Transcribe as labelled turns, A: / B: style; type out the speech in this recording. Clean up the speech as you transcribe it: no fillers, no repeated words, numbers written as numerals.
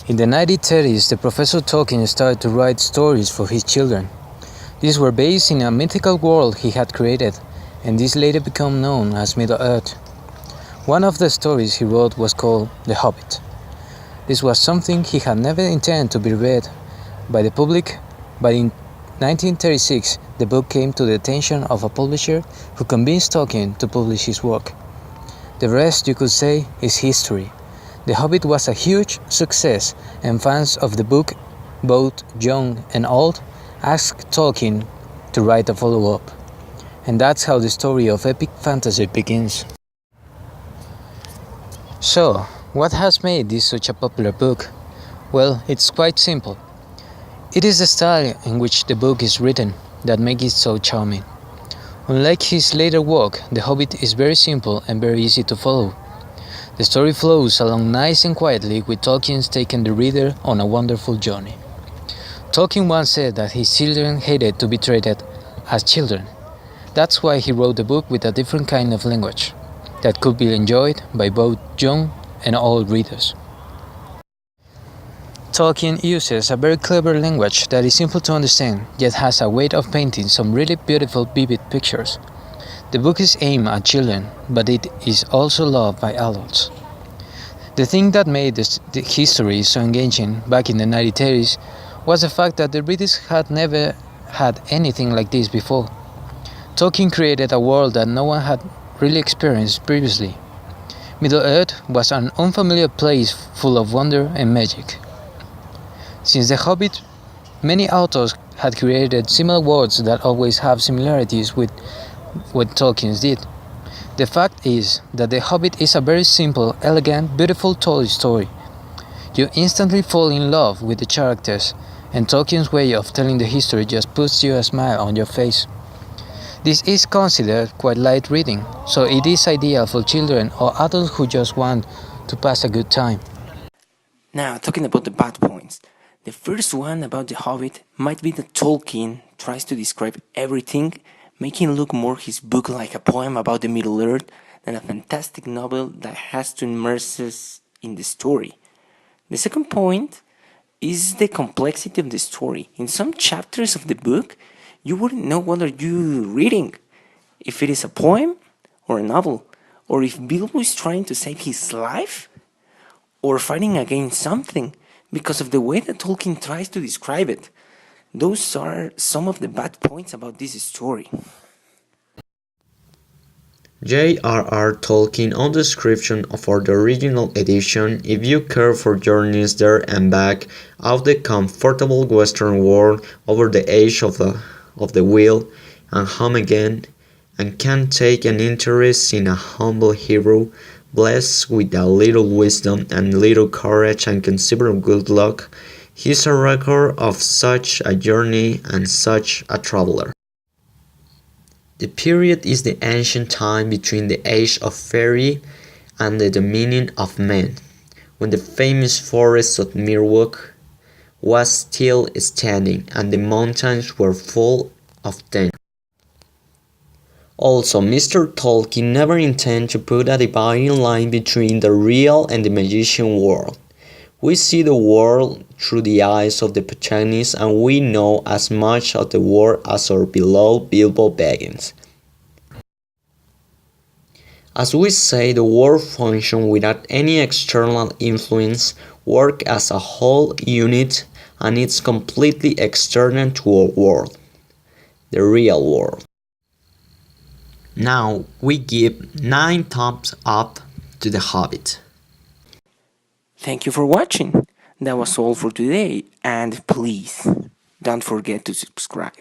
A: In the 1930s, the Professor Tolkien started to write stories for his children. These were based in a mythical world he had created, and this later became known as Middle-earth. One of the stories he wrote was called The Hobbit. This was something he had never intended to be read by the public, but in 1936 the book came to the attention of a publisher who convinced Tolkien to publish his work. The rest, you could say, is history. The Hobbit was a huge success, and fans of the book, both young and old, asked Tolkien to write a follow-up. And that's how the story of epic fantasy begins. So, what has made this such a popular book? Well, it's quite simple. It is the style in which the book is written that makes it so charming. Unlike his later work, The Hobbit is very simple and very easy to follow. The story flows along nice and quietly, with Tolkien taking the reader on a wonderful journey. Tolkien once said that his children hated to be treated as children. That's why he wrote the book with a different kind of language that could be enjoyed by both young and old readers. Tolkien uses a very clever language that is simple to understand, yet has a way of painting some really beautiful, vivid pictures. The book is aimed at children, but it is also loved by adults. The thing that made the history so engaging back in the 1930s was the fact that the readers had never had anything like this before. Tolkien created a world that no one had really experienced previously. Middle-earth was an unfamiliar place full of wonder and magic. Since The Hobbit, many authors had created similar worlds that always have similarities with what Tolkien did. The fact is that The Hobbit is a very simple, elegant, beautiful told story. You instantly fall in love with the characters, and Tolkien's way of telling the history just puts you a smile on your face. This is considered quite light reading, so it is ideal for children or adults who just want to pass a good time.
B: Now, talking about the bad points. The first one about The Hobbit might be that Tolkien tries to describe everything, making look more his book like a poem about the Middle-earth than a fantastic novel that has to immerse us in the story. The second point is the complexity of the story. In some chapters of the book, you wouldn't know what are you reading, if it is a poem or a novel, or if Bilbo is trying to save his life, or fighting against something, because of the way that Tolkien tries to describe it. Those are some of the bad points about this story.
C: J.R.R. Tolkien on description for the original edition. If you care for journeys there and back of the comfortable western world over the edge of the wheel and home again, and can take an interest in a humble hero blessed with a little wisdom and little courage and considerable good luck, he's a record of such a journey and such a traveler. The period is the ancient time between the age of fairy and the dominion of men, when the famous forest of Mirwalk was still standing and the mountains were full of danger. Also, Mr. Tolkien never intended to put a dividing line between the real and the magician world. We see the world through the eyes of the protagonist, and we know as much of the world as our beloved Bilbo Baggins. As we say, the world functions without any external influence, work as a whole unit, and it's completely external to our world, the real world. Now we give 9 thumbs up to The Hobbit.
B: Thank you for watching. That was all for today, and please don't forget to subscribe.